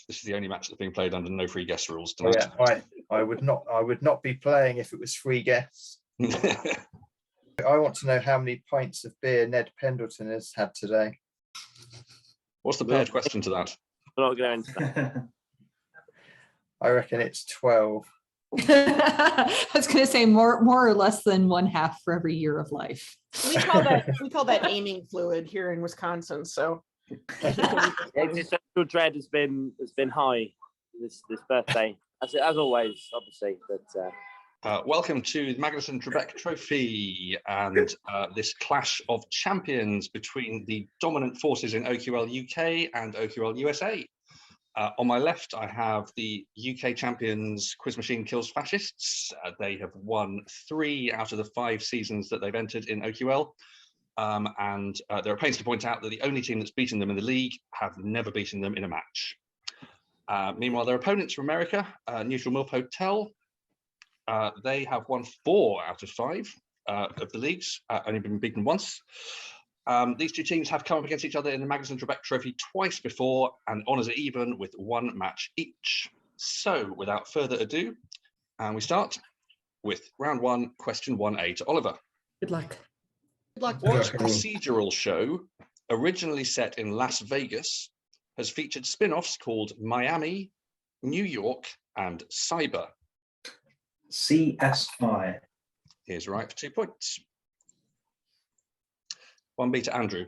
This is the only match that's being played under no free guest rules Oh, tonight. yeah, I would not be playing if it was free guests. I want to know how many pints of beer Ned Pendleton has had today. What's the paired question to that? We're not going to that. I reckon it's 12. I was going to say more or less than 1/2 for every year of life. We call that aiming fluid here in Wisconsin. So Existential dread has been high this birthday, as always, obviously. But welcome to the Magnusson-Trebek Trophy and this clash of champions between the dominant forces in OQL UK and OQL USA. On my left, I have the UK champions, Quiz Machine Kills Fascists. They have won 3 out of the 5 seasons that they've entered in OQL. There are pains to point out that the only team that's beaten them in the league have never beaten them in a match. Meanwhile, their opponents from America, Neutral MILF Hotel, they have won 4 out of 5 of the leagues, only been beaten once. These two teams have come up against each other in the Magnusson-Trebek Trophy twice before, and honours are even with 1 match each. So, without further ado, we start with round 1, question 1A to Oliver. Good luck. good luck. What procedural show, originally set in Las Vegas, has featured spin-offs called Miami, New York, and Cyber? CSI. Here's right for 2 points. 1B to Andrew.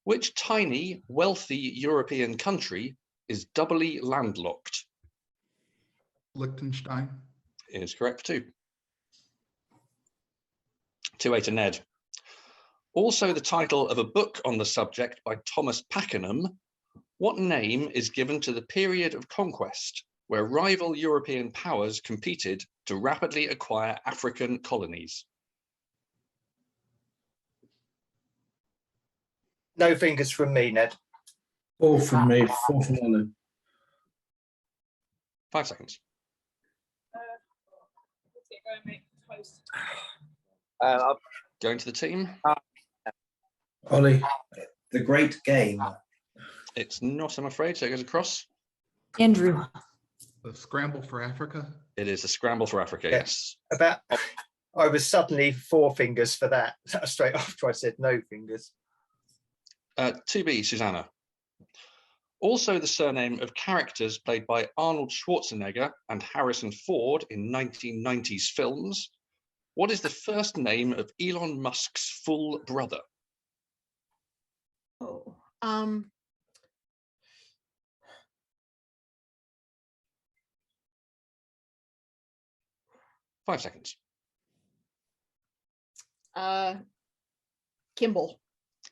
Which tiny, wealthy European country is doubly landlocked? Liechtenstein. Is correct for 2. 2A to Ned. Also the title of a book on the subject by Thomas Pakenham, what name is given to the period of conquest where rival European powers competed to rapidly acquire African colonies? No fingers from me, Ned. 4 from me, 4 from Ollie. 5 seconds. Going to the team. Ollie, The Great Game. It's not, I'm afraid, so it goes across. Andrew. The Scramble for Africa. It is a Scramble for Africa, yes. I was suddenly 4 fingers for that straight after I said no fingers. 2B, Susannah. Also the surname of characters played by Arnold Schwarzenegger and Harrison Ford in 1990s films. What is the first name of Elon Musk's full brother? Oh, 5 seconds. Kimball.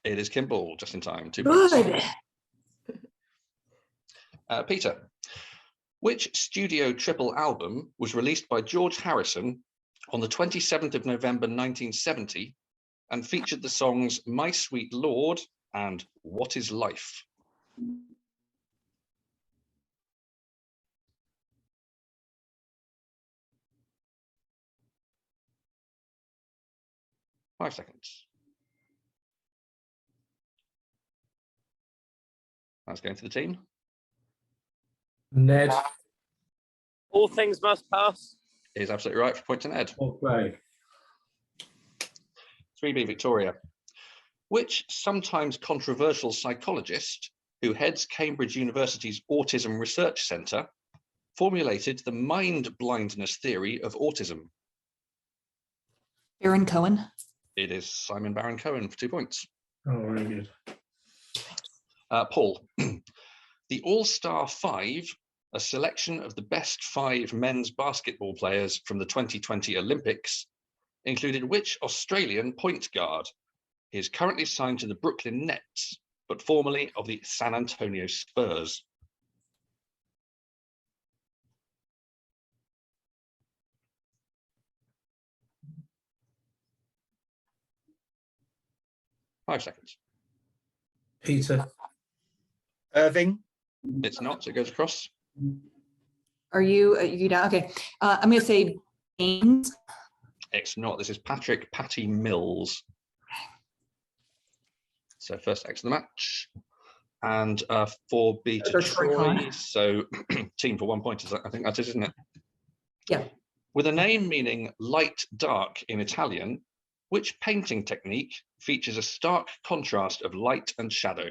It is Kimball, just in time. 2 points. Good. Peter, which studio triple album was released by George Harrison on the 27th of November 1970 and featured the songs My Sweet Lord and What Is Life? Five seconds. That's going to the team. Ned. All Things Must Pass. It is absolutely right for point to Ned. Okay. 3B, Victoria. Which sometimes controversial psychologist who heads Cambridge University's Autism Research Centre formulated the mind blindness theory of autism? Baron Cohen. It is Simon Baron-Cohen for 2 points. Oh, very good. Paul, the All-Star 5, a selection of the best 5 men's basketball players from the 2020 Olympics, included which Australian point guard? He is currently signed to the Brooklyn Nets, but formerly of the San Antonio Spurs. Five seconds. Peter. Irving. It's not, so it goes across. Are you down? Okay. I'm going to say Baines. It's not. This is Patrick Patty Mills. So first X of the match. and 4B to Or Troy Troy. Con. So team for 1 point, I think that is, isn't it? Yeah. With a name meaning light dark in Italian, which painting technique features a stark contrast of light and shadow?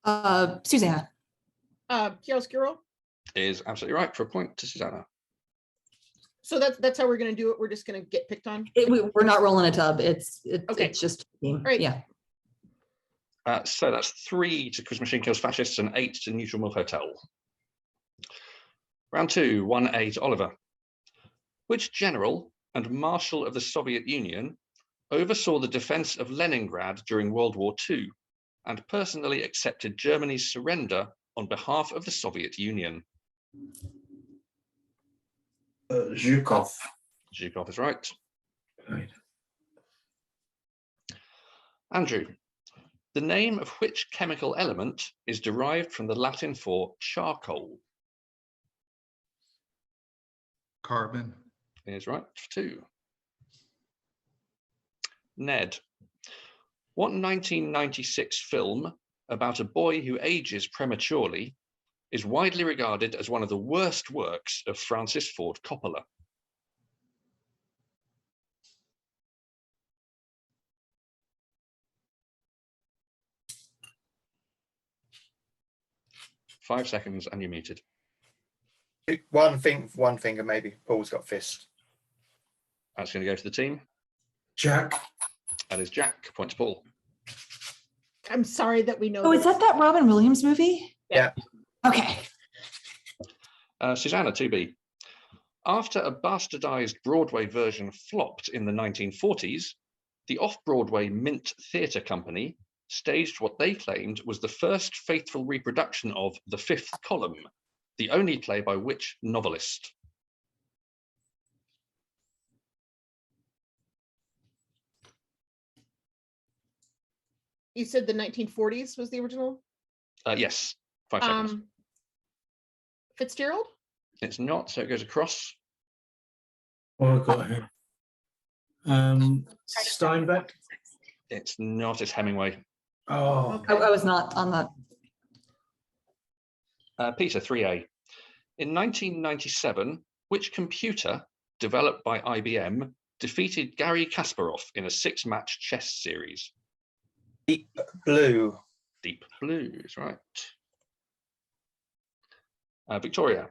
Susannah. Chiaroscuro. Is absolutely right for a point to Susannah. So that's how we're gonna do it. We're just gonna get picked on. We're not rolling a tub. It's Okay. it's just Right. yeah. So that's 3 to Quiz Machine Kills Fascists and 8 to Neutral MILF Hotel. Round 2, 1A to Oliver. Which general and marshal of the Soviet Union oversaw the defense of Leningrad during World War II and personally accepted Germany's surrender on behalf of the Soviet Union? Zhukov. Zhukov is right. Right. Andrew, the name of which chemical element is derived from the Latin for charcoal? Carbon. Is right for 2. Ned, what 1996 film about a boy who ages prematurely is widely regarded as one of the worst works of Francis Ford Coppola? Five seconds and you're muted. One finger maybe. Paul's got fist. That's going to go to the team. Jack. That is Jack. Point to Paul. I'm sorry that we know. Oh, is that Robin Williams movie? Yeah. Okay. Susannah, 2B. After a bastardized Broadway version flopped in the 1940s, the off-Broadway Mint Theatre Company staged what they claimed was the first faithful reproduction of The Fifth Column, the only play by which novelist? You said the 1940s was the original. Yes, 5 seconds. Fitzgerald. It's not, so it goes across. Oh, I got him. Steinbeck. It's not, it's Hemingway. Oh, I was not on that. Peter, 3A. In 1997, which computer developed by IBM defeated Garry Kasparov in a 6-match chess series? Deep Blue. Deep Blue is right. Victoria,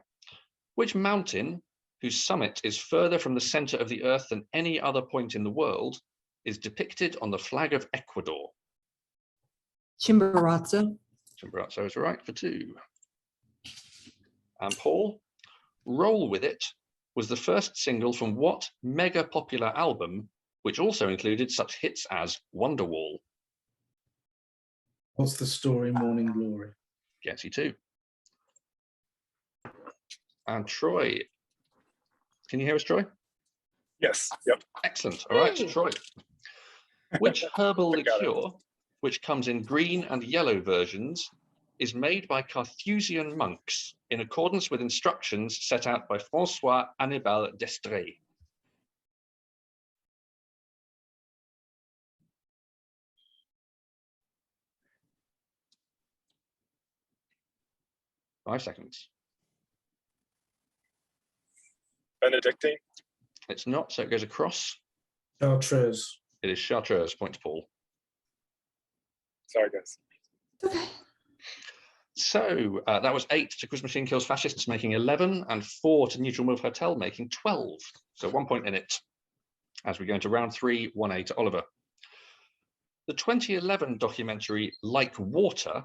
which mountain, whose summit is further from the center of the earth than any other point in the world, is depicted on the flag of Ecuador? Chimborazo. Chimborazo is right for 2. And Paul, Roll With It was the first single from what mega popular album, which also included such hits as Wonderwall? what's the story? Morning Glory. Gets you 2. And Troy, can you hear us, Troy? Yes. Yep. Excellent. All right, Yay. Troy. Which herbal I got it. liqueur, which comes in green and yellow versions, is made by Carthusian monks in accordance with instructions set out by François Annibal d'Estrées? Five seconds. Benedictine. It's not, so it goes across. Chartreuse. It is Chartreuse. Point to Paul. Sorry, guys. Okay. So that was 8 to Quiz Machine Kills Fascists, making 11, and 4 to Neutral MILF Hotel, making 12. So 1 point in it. As we go into round 3, 1A to Oliver. The 2011 documentary Like Water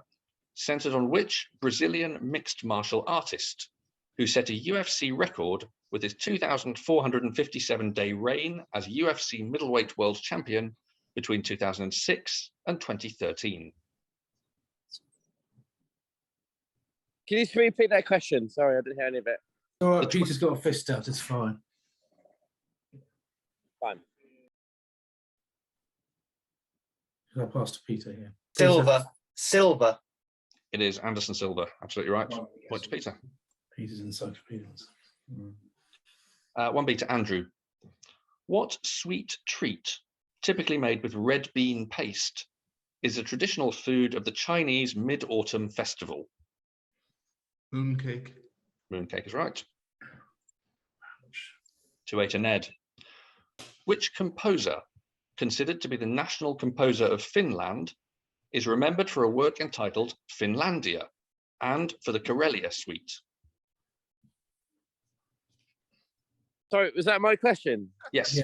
centered on which Brazilian mixed martial artist who set a UFC record with his 2,457-day reign as UFC middleweight world champion between 2006 and 2013. Can you just repeat that question? Sorry, I didn't hear any of it. All right, Peter's got a fist out. It's fine. Fine. I'll pass to Peter here. Silver. It is Anderson Silva. Absolutely right. Oh, yes. Point to Peter. Peter's encyclopedias. 1B to Andrew. What sweet treat, typically made with red bean paste, is a traditional food of the Chinese Mid-Autumn Festival? Mooncake. Mooncake is right. 2-8 to Ned. Which composer, considered to be the national composer of Finland, is remembered for a work entitled Finlandia and for the Karelia Suite? Sorry, was that my question? Yes. Yeah.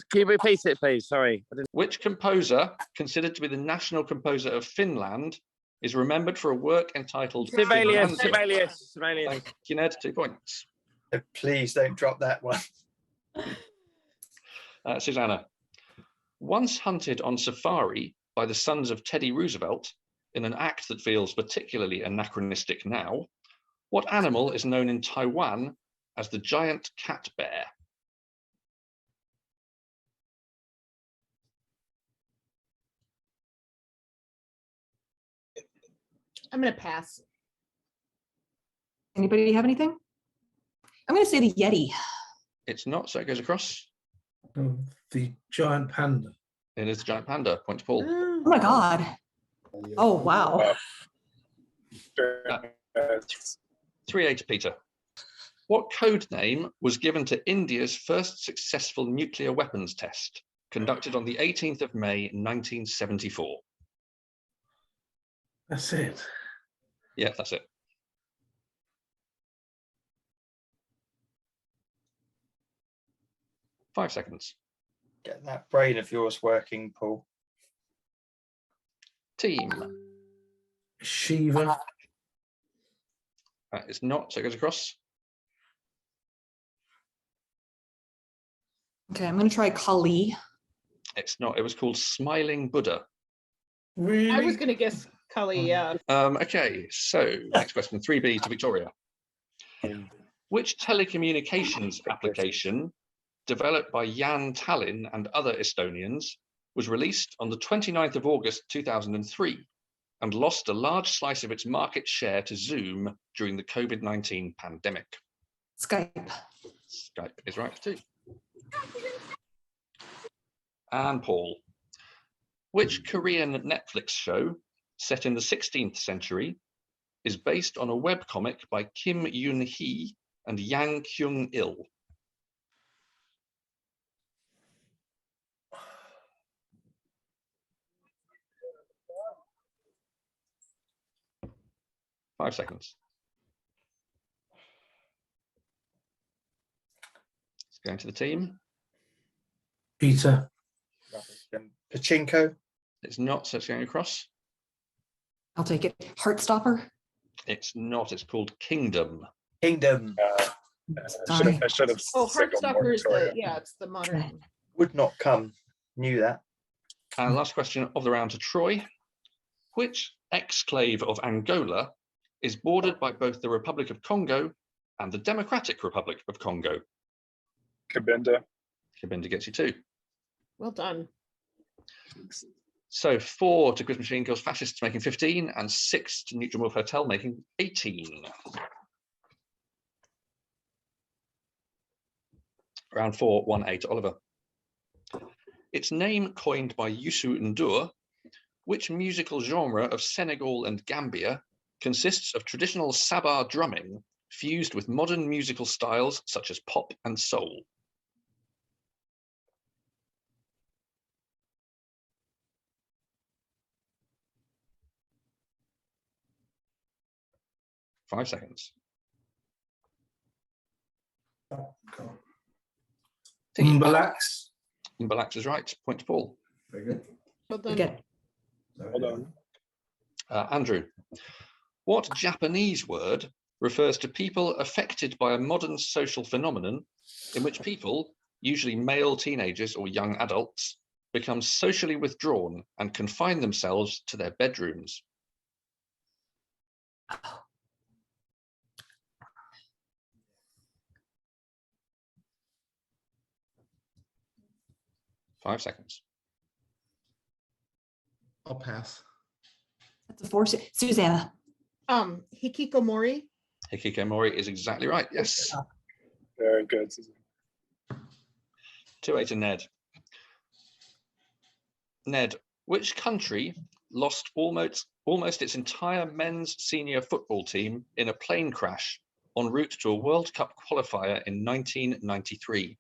Can you repeat it, please? Sorry. Which composer, considered to be the national composer of Finland, is remembered for a work entitled Sibelius. Finlandia? Thank you, Ned. 2 points. Please don't drop that one. Susannah. Once hunted on safari by the sons of Teddy Roosevelt in an act that feels particularly anachronistic now, what animal is known in Taiwan as the giant cat bear? I'm going to pass. Anybody have anything? I'm going to say the Yeti. It's not, so it goes across. The giant panda. It is the giant panda. Point to Paul. Oh my God. Oh, wow. 3-8 to Peter. What code name was given to India's first successful nuclear weapons test, conducted on the 18th of May, 1974? That's it. Yeah, that's it. Five seconds. Get that brain of yours working, Paul. Team. Shiva. That is not, so it goes across. Okay, I'm going to try Kali. It's not, it was called Smiling Buddha. Really? I was going to guess Cully, yeah. Okay, so next question, 3B to Victoria. Which telecommunications application developed by Jan Tallinn and other Estonians was released on the 29th of August 2003 and lost a large slice of its market share to Zoom during the COVID-19 pandemic? Skype. Skype is right too. And Paul. Which Korean Netflix show set in the 16th century is based on a webcomic by Kim Yoon-hee and Yang Kyung-il? Five seconds. Let's go into the team. Peter. Pachinko. It's not, so it's going across. I'll take it. Heartstopper. It's not, it's called Kingdom. Kingdom. Sorry. I should have Oh, signaled Heartstopper is the, Morituri. yeah, it's the modern. Would not come. Knew that. And last question of the round to Troy. Which exclave of Angola is bordered by both the Republic of Congo and the Democratic Republic of Congo? Cabinda. Cabinda gets you 2. Well done. So 4 to Quiz Machine Kills Fascists, making 15, and 6 to Neutral Wolf Hotel, making 18. Round 4, 1-8, Oliver. Its name coined by Youssou N'Dour, which musical genre of Senegal and Gambia consists of traditional Sabar drumming fused with modern musical styles such as pop and soul? Five seconds. Mbalax. Mbalax is right. Point to Paul. Very good. Well done. Good. Hold on. Andrew, what Japanese word refers to people affected by a modern social phenomenon in which people, usually male teenagers or young adults, become socially withdrawn and confine themselves to their bedrooms? Five seconds. I'll pass. That's a 4. Susannah. Hikikomori. Hikikomori is exactly right. Yes. Very good. 2-8 to Ned. Ned, which country lost almost its entire men's senior football team in a plane crash en route to a World Cup qualifier in 1993?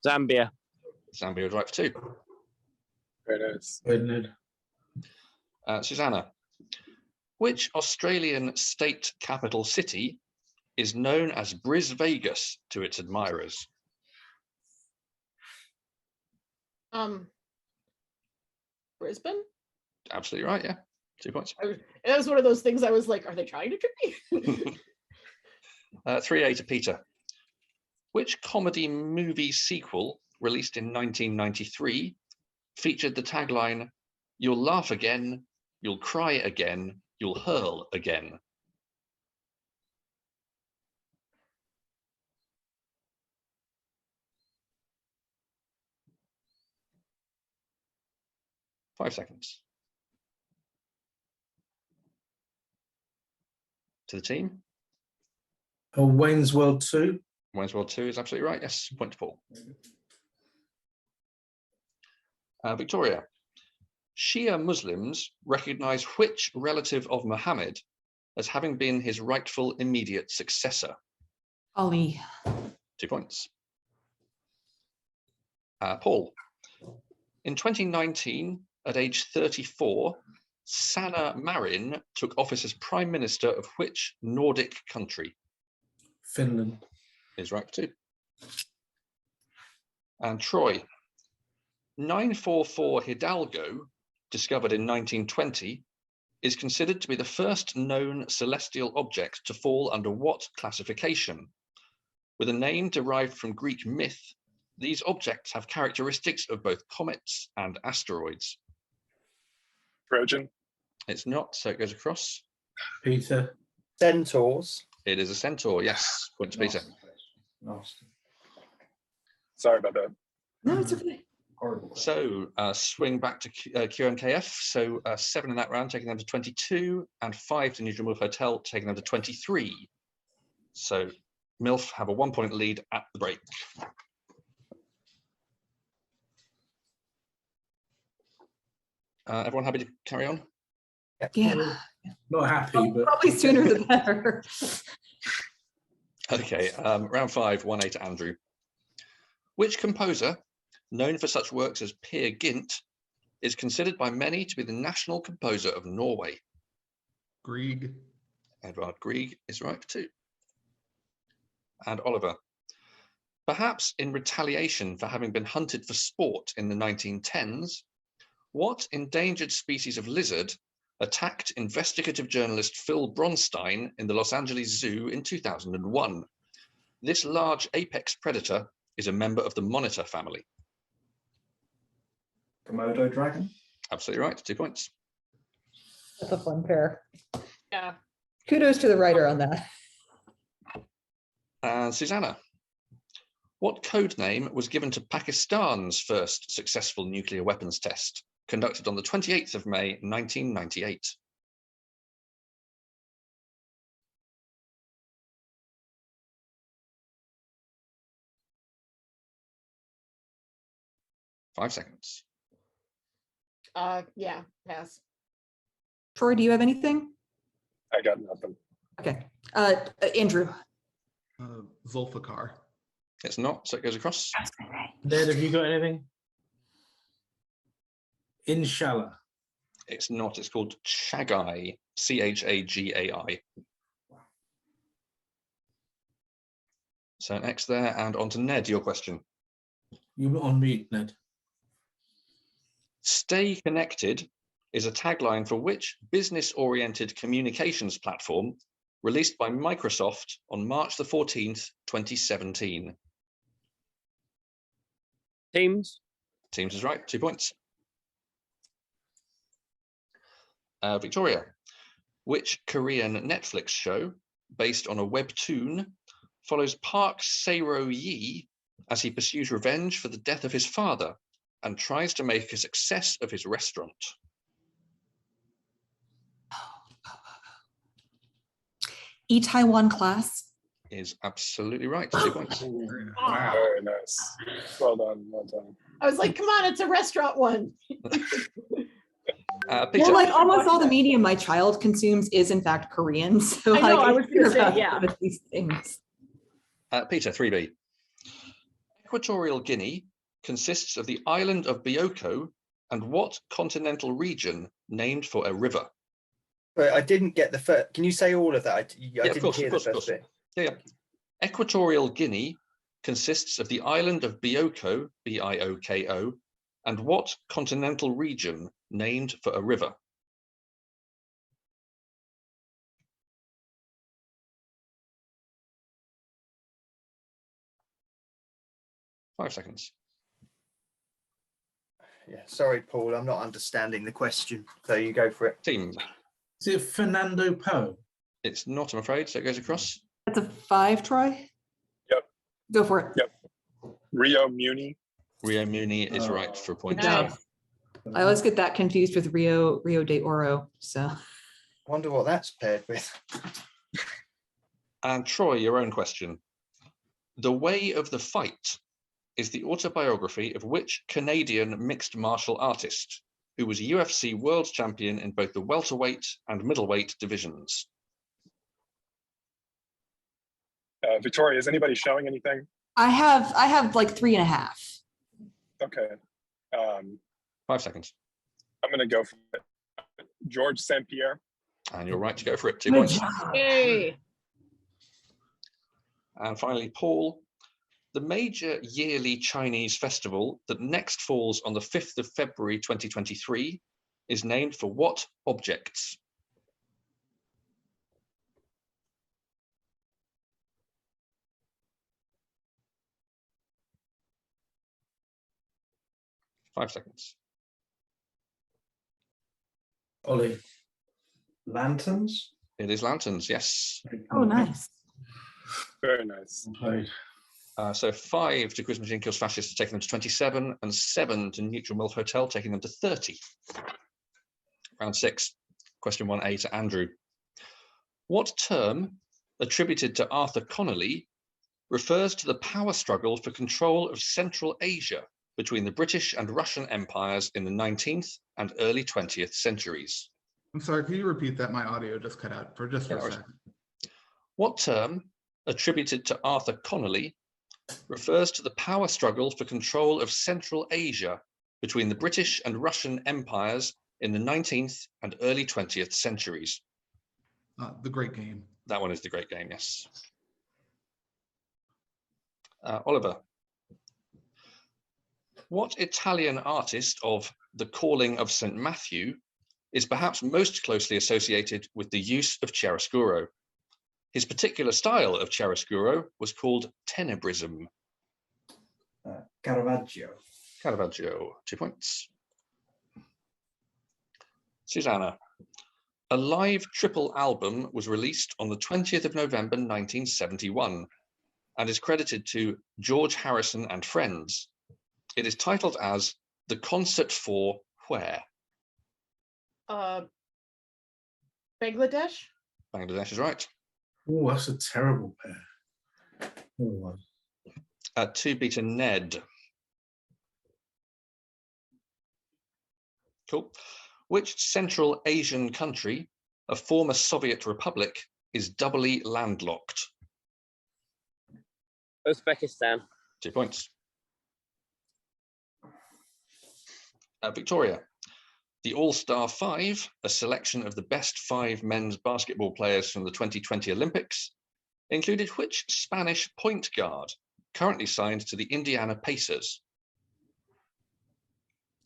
Zambia. Zambia is right for 2. Very nice. Ned. Susannah, which Australian state capital city is known as Bris Vegas to its admirers? Brisbane. Absolutely right, yeah. 2 points. That was one of those things I was like, are they trying to trick me? 3A to Peter. Which comedy movie sequel, released in 1993, featured the tagline, "You'll laugh again, you'll cry again, you'll hurl again"? Five seconds. To the team. Wayne's World 2. Wayne's World 2 is absolutely right. Yes, point to Paul. Victoria. Shia Muslims recognize which relative of Muhammad as having been his rightful immediate successor? Ali. 2 points. Paul. In 2019, at age 34, Sanna Marin took office as Prime Minister of which Nordic country? Finland. Is right for 2. And Troy. 944 Hidalgo, discovered in 1920, is considered to be the first known celestial object to fall under what classification? With a name derived from Greek myth, these objects have characteristics of both comets and asteroids. Trojan. It's not, so it goes across. Peter. Centaurs. It is a centaur, yes. Point to Peter. Nasty. Sorry about that. No, it's okay. Horrible. So swing back to QMKF. So 7 in that round, taking them to 22, and 5 to Neutral MILF Hotel, taking them to 23. So MILF have a 1-point lead at the break. Everyone happy to carry on? Yeah, Not happy, but probably sooner the better. Okay, round 5, 1A to Andrew. Which composer, known for such works as Peer Gynt, is considered by many to be the national composer of Norway? Grieg. Edvard Grieg is right for 2. And Oliver. Perhaps in retaliation for having been hunted for sport in the 1910s, what endangered species of lizard attacked investigative journalist Phil Bronstein in the Los Angeles Zoo in 2001? This large apex predator is a member of the monitor family. Komodo dragon. Absolutely right, 2 points. That's a fun pair. Yeah. Kudos to the writer on that. And Susannah. What code name was given to Pakistan's first successful nuclear weapons test, conducted on the 28th of May, 1998? Five seconds. Yeah, pass. Troy, do you have anything? I got nothing. Okay. Andrew. Zulfikar. It's not, so it goes across. Ned, have you got anything? Inshallah. It's not, it's called Chagai, Chagai. So an X there, and on to Ned, your question. You were on mute, Ned. Stay connected is a tagline for which business-oriented communications platform released by Microsoft on March the 14th, 2017? Teams. Teams is right, 2 points. Victoria, which Korean Netflix show, based on a webtoon, follows Park Sae-ro-yi as he pursues revenge for the death of his father and tries to make a success of his restaurant? Taiwan Class. is absolutely right. 2 points. Ah, Very nice. Well done. Well done. I was like, come on, it's a restaurant one. Peter, Well, like almost all the media my child consumes is in fact Korean. So I know, like, I was gonna say, about yeah. these things. Peter, 3B. Equatorial Guinea consists of the island of Bioko and what continental region named for a river? But I didn't get the first. Can you say all of that? I of didn't course, hear of the course, of first course. bit. Yeah. Equatorial Guinea consists of the island of Bioko, B-I-O-K-O, and what continental region named for a river? Five seconds. Yeah, sorry, Paul, I'm not understanding the question. So you go for it. Team, Is it Fernando Po? it's not, I'm afraid, so it goes across. That's a 5, Troy? Yep. Go for it. Yep. Rio Muni. Rio Muni is right for a point. Nice. I always get that confused with Rio de Oro. So I wonder what that's paired with. And Troy, your own question. The Way of the Fight is the autobiography of which Canadian mixed martial artist who was UFC world champion in both the welterweight and middleweight divisions? Victoria, is anybody showing anything? I have like 3.5. Okay. 5 seconds. I'm going to go for it. George St. Pierre. And you're right to go for it. 2 Good points. job. Yay. And finally, Paul, the major yearly Chinese festival that next falls on the 5th of February 2023 is named for what objects? Five seconds. Ollie. Lanterns? It is lanterns, yes. Oh, nice. Very nice. Played. So 5 to Quiz Machine Kills Fascists, taking them to 27, and 7 to Neutral MILF Hotel, taking them to 30. Round 6, question 1A to Andrew. What term, attributed to Arthur Connolly, refers to the power struggle for control of Central Asia between the British and Russian empires in the 19th and early 20th centuries? I'm sorry, can you repeat that? My audio just cut out for just for Yeah, a second. What term, attributed to Arthur Connolly, refers to the power struggle for control of Central Asia between the British and Russian empires in the 19th and early 20th centuries? The Great Game. That one is the Great Game, yes. Oliver. What Italian artist of The Calling of St. Matthew is perhaps most closely associated with the use of chiaroscuro? His particular style of chiaroscuro was called tenebrism. Caravaggio. Caravaggio, 2 points. Susannah. A live triple album was released on the 20th of November 1971 and is credited to George Harrison and Friends. It is titled as The Concert for Where? Bangladesh? Bangladesh is right. Oh, that's a terrible pair. Oh, 2B to Ned. Cool. Which Central Asian country, a former Soviet republic, is doubly landlocked? Uzbekistan. 2 points. Victoria. The All-Star 5, a selection of the best 5 men's basketball players from the 2020 Olympics, included which Spanish point guard currently signed to the Indiana Pacers?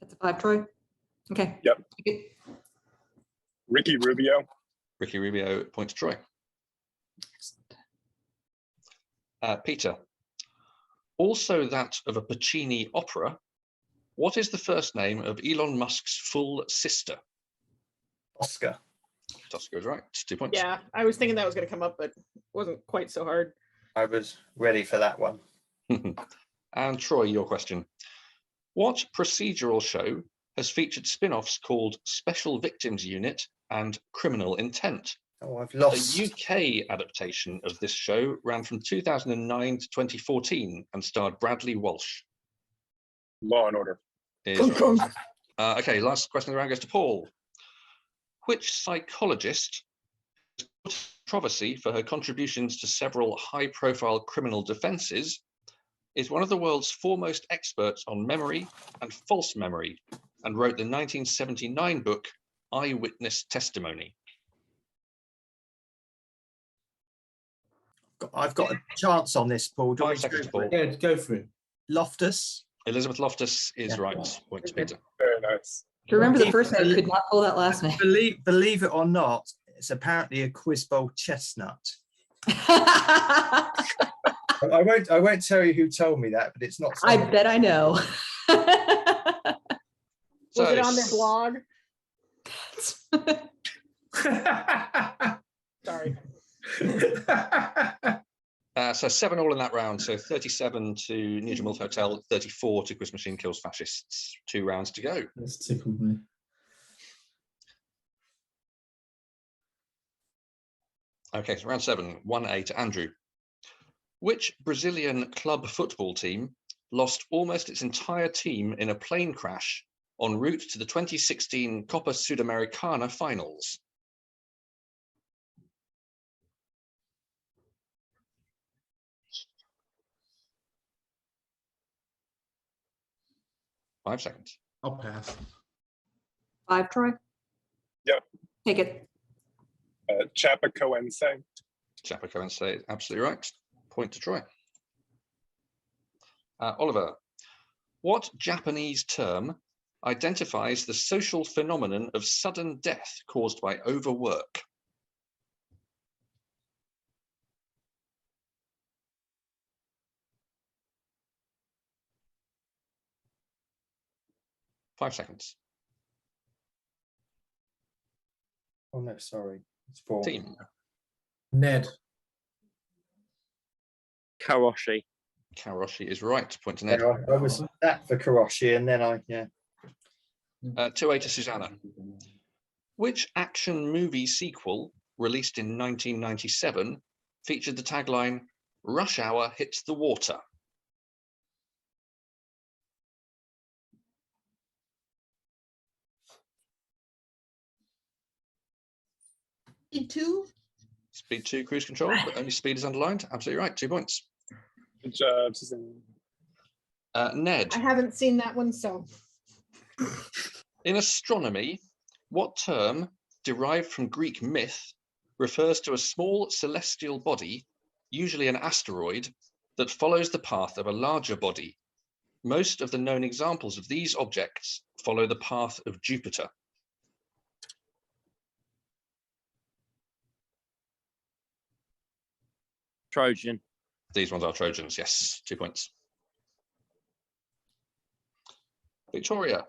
That's a 5, Troy. Okay. Yep. Okay. Ricky Rubio. Ricky Rubio, point to Troy. Peter. Also that of a Puccini opera, what is the first name of Elon Musk's full sister? Oscar. Tosca is right. 2 points. Yeah, I was thinking that was going to come up, but wasn't quite so hard. I was ready for that one. And Troy, your question. What procedural show has featured spin-offs called Special Victims Unit and Criminal Intent, Oh, I've The lost. UK adaptation of this show ran from 2009 to 2014 and starred Bradley Walsh. Law and Order. Is right. Okay, last question of the round goes to Paul. Which psychologist controversy for her contributions to several high-profile criminal defences is one of the world's foremost experts on memory and false memory, and wrote the 1979 book Eyewitness Testimony? I've got a chance on this, Paul. Do you 5 want me to seconds, go for Paul. it? Yeah, go for it. Loftus. Elizabeth Loftus is Yeah. right. Point to Peter. Very nice. Do you remember the first name? Could not pull that last name. Believe it or not, it's apparently a quiz bowl chestnut. I I won't tell you who told me that, but it's not. bet I know. Was it on their blog? Sorry. So 7-all in that round. So 37 to Nugent MILF Hotel, 34 to Quiz Machine Kills Fascists. 2 rounds to go. That's tickled me. Okay, so round 7, 1A to Andrew. Which Brazilian club football team lost almost its entire team in a plane crash en route to the 2016 Copa Sudamericana finals? Five seconds. I'll pass. 5, Troy? Yep. Take it. Chapecoense. Chapecoense, absolutely right. Point to Troy. Oliver, what Japanese term identifies the social phenomenon of sudden death caused by overwork? Five seconds. Oh no, sorry. It's 4. Team. Ned. Karoshi. Karoshi is right. Point to Yeah, Ned. I was that for Karoshi, and then 2A to Susannah. Which action movie sequel, released in 1997, featured the tagline, "Rush Hour hits the water"? Speed 2? Speed 2 cruise control, but only speed is underlined. Absolutely right. 2 points. Good job, Susan. Ned, I haven't seen that one, so. in astronomy, what term, derived from Greek myth, refers to a small celestial body, usually an asteroid, that follows the path of a larger body? Most of the known examples of these objects follow the path of Jupiter. Trojan. These ones are Trojans, yes. 2 points. Victoria,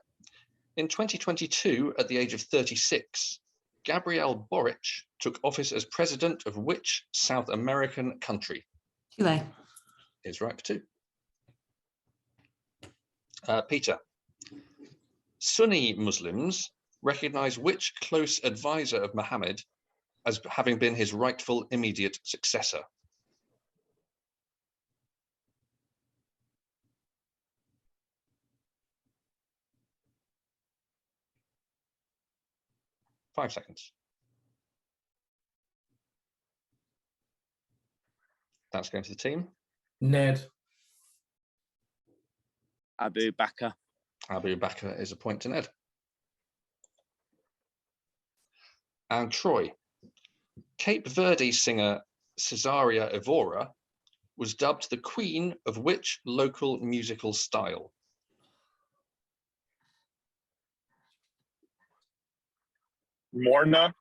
in 2022, at the age of 36, Gabriel Boric took office as president of which South American country? Chile. Is right for 2. Peter, Sunni Muslims recognize which close advisor of Muhammad as having been his rightful immediate successor? Five seconds. That's going to the team. Ned. Abu Bakr. Abu Bakr is a point to Ned. And Troy, Cape Verde singer Cesaria Evora was dubbed the queen of which local musical style? Morna.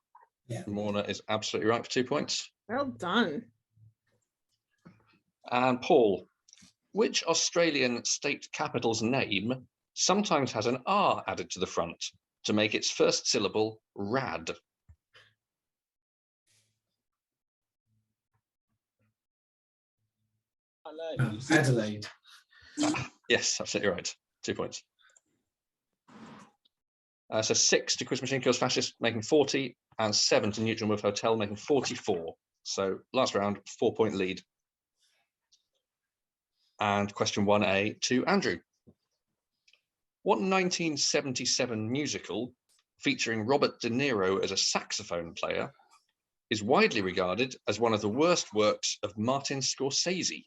Morna is absolutely right for 2 points. Well done. And Paul, which Australian state capital's name sometimes has an R added to the front to make its first syllable rad? Adelaide. Yes, absolutely right. 2 points. So 6 to Quiz Machine Kills Fascists, making 40, and 7 to Neutral Wolf Hotel, making 44. So last round, 4-point lead. And question 1A to Andrew. What 1977 musical featuring Robert De Niro as a saxophone player is widely regarded as one of the worst works of Martin Scorsese?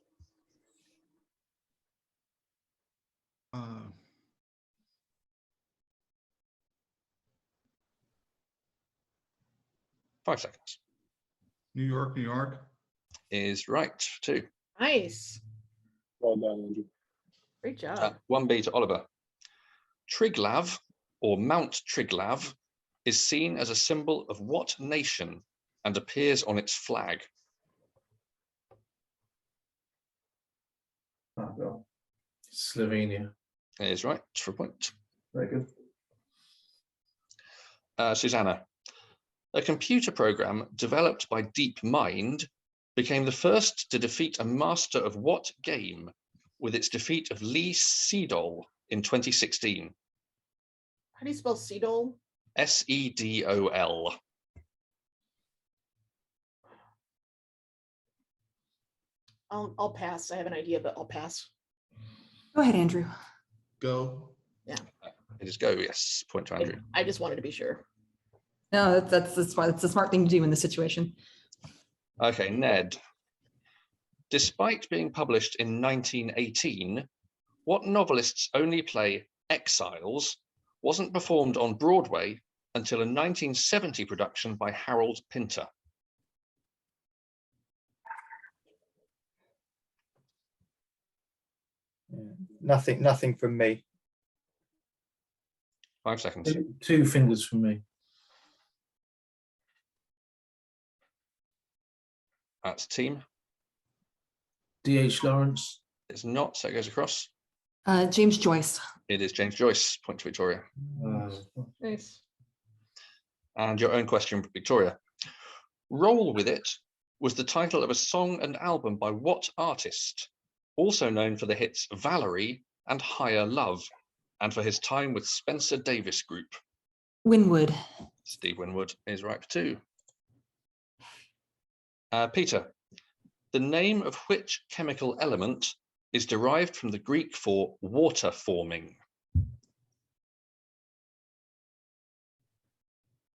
Uh, 5 seconds. New York, New York. Is right, too. Nice. Well done, Andrew. Great job. 1B to Oliver. Triglav, or Mount Triglav, is seen as a symbol of what nation and appears on its flag? Oh, God. Slovenia. Is right, for a point. Very good. Susannah. A computer program developed by DeepMind became the first to defeat a master of what game with its defeat of Lee Sedol in 2016? How do you spell Sedol? Sedol. I'll pass. I have an idea, but I'll pass. Go ahead, Andrew. Go. It is go, yes. Point to Andrew. I just wanted to be sure. No, that's the smart thing to do in this situation. Okay, Ned. Despite being published in 1918, what novelist's only play, Exiles, wasn't performed on Broadway until a 1970 production by Harold Pinter? Nothing from me. 5 seconds. Two fingers from me. That's team. D.H. Lawrence. It's not, so it goes across. James Joyce. It is James Joyce. Point to Victoria. Nice. And your own question, Victoria. Roll With It was the title of a song and album by what artist? Also known for the hits Valerie and Higher Love, and for his time with Spencer Davis Group. Winwood. Steve Winwood is right for 2. Peter, the name of which chemical element is derived from the Greek for water forming?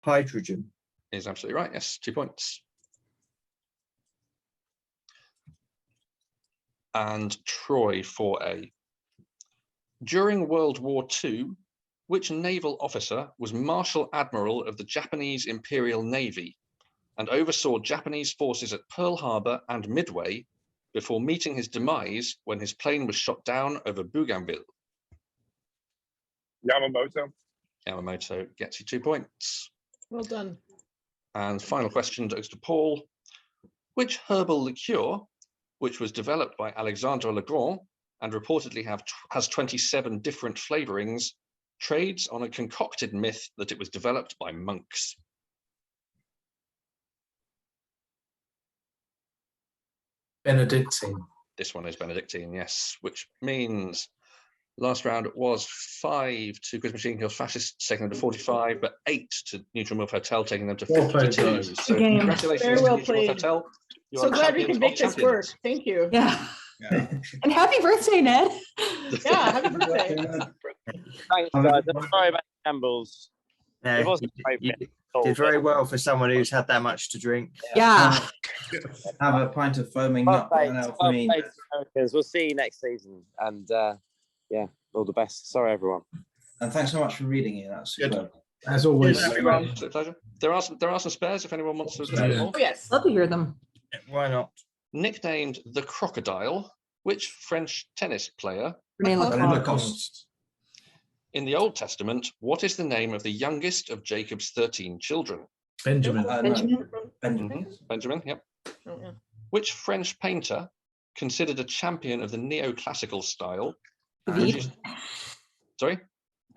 Hydrogen. Is absolutely right, yes, 2 points. And Troy 4A. During World War II, which naval officer was Marshal Admiral of the Japanese Imperial Navy and oversaw Japanese forces at Pearl Harbor and Midway before meeting his demise when his plane was shot down over Bougainville? Yamamoto. Yamamoto gets you 2 points. Well done. And final question goes to Paul. Which herbal liqueur, which was developed by Alexandre Legrand and reportedly has 27 different flavorings, trades on a concocted myth that it was developed by monks? Benedictine. This one is Benedictine, yes, which means last round it was 5 to Chris Machine Kills Fascists, taking them to 45, but 8 to Neutral Milf Hotel, taking them to Well played, 52. guys. So Game. congratulations Very to well Neutral Milf played. Hotel. You So are glad we champions can make of this work. champions. Thank you. Yeah. Yeah. And happy birthday, Ned. Yeah, happy birthday. Thanks, guys. I'm sorry about the shambles. Yeah, It wasn't great. you did very well for someone who's had that much to drink. Yeah. Have a pint of foaming Well nut played, right now for well me. played, Americans. We'll see you next season. And yeah, all the best. Sorry, everyone. And thanks so much for reading it. That's Good. superb. As always. Absolute pleasure. There are some spares if anyone wants to Yeah. more. Oh, yes. Love to hear them. Why not? Nicknamed the Crocodile, which French tennis player Renee Lacoste. Lacoste. Lacoste. in the Old Testament, what is the name of the youngest of Jacob's 13 children? Benjamin. No, Benjamin. Benjamin. Benjamin, yep. Oh, yeah. Which French painter, considered a champion of the neoclassical style, David. produced- sorry?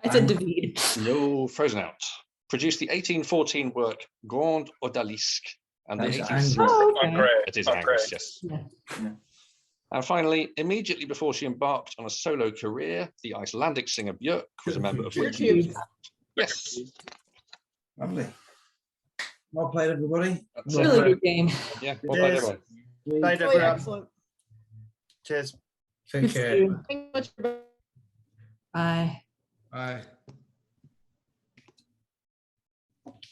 I said David. No, frozen out. Produced the 1814 work Grande Odalisque and the That's 18... Angres. Oh, okay. Andre. It is Andre. Angers, yes. Yeah. And finally, immediately before she embarked on a solo career, the Icelandic singer Björk was a member of Your which cubes. Yes. Lovely. Well played, everybody. That's Really it. good game. Yeah, well played, Cheers. everyone. Played Really everyone. excellent. Cheers. Take Good care. to see you. Thank you much. Bye. Bye.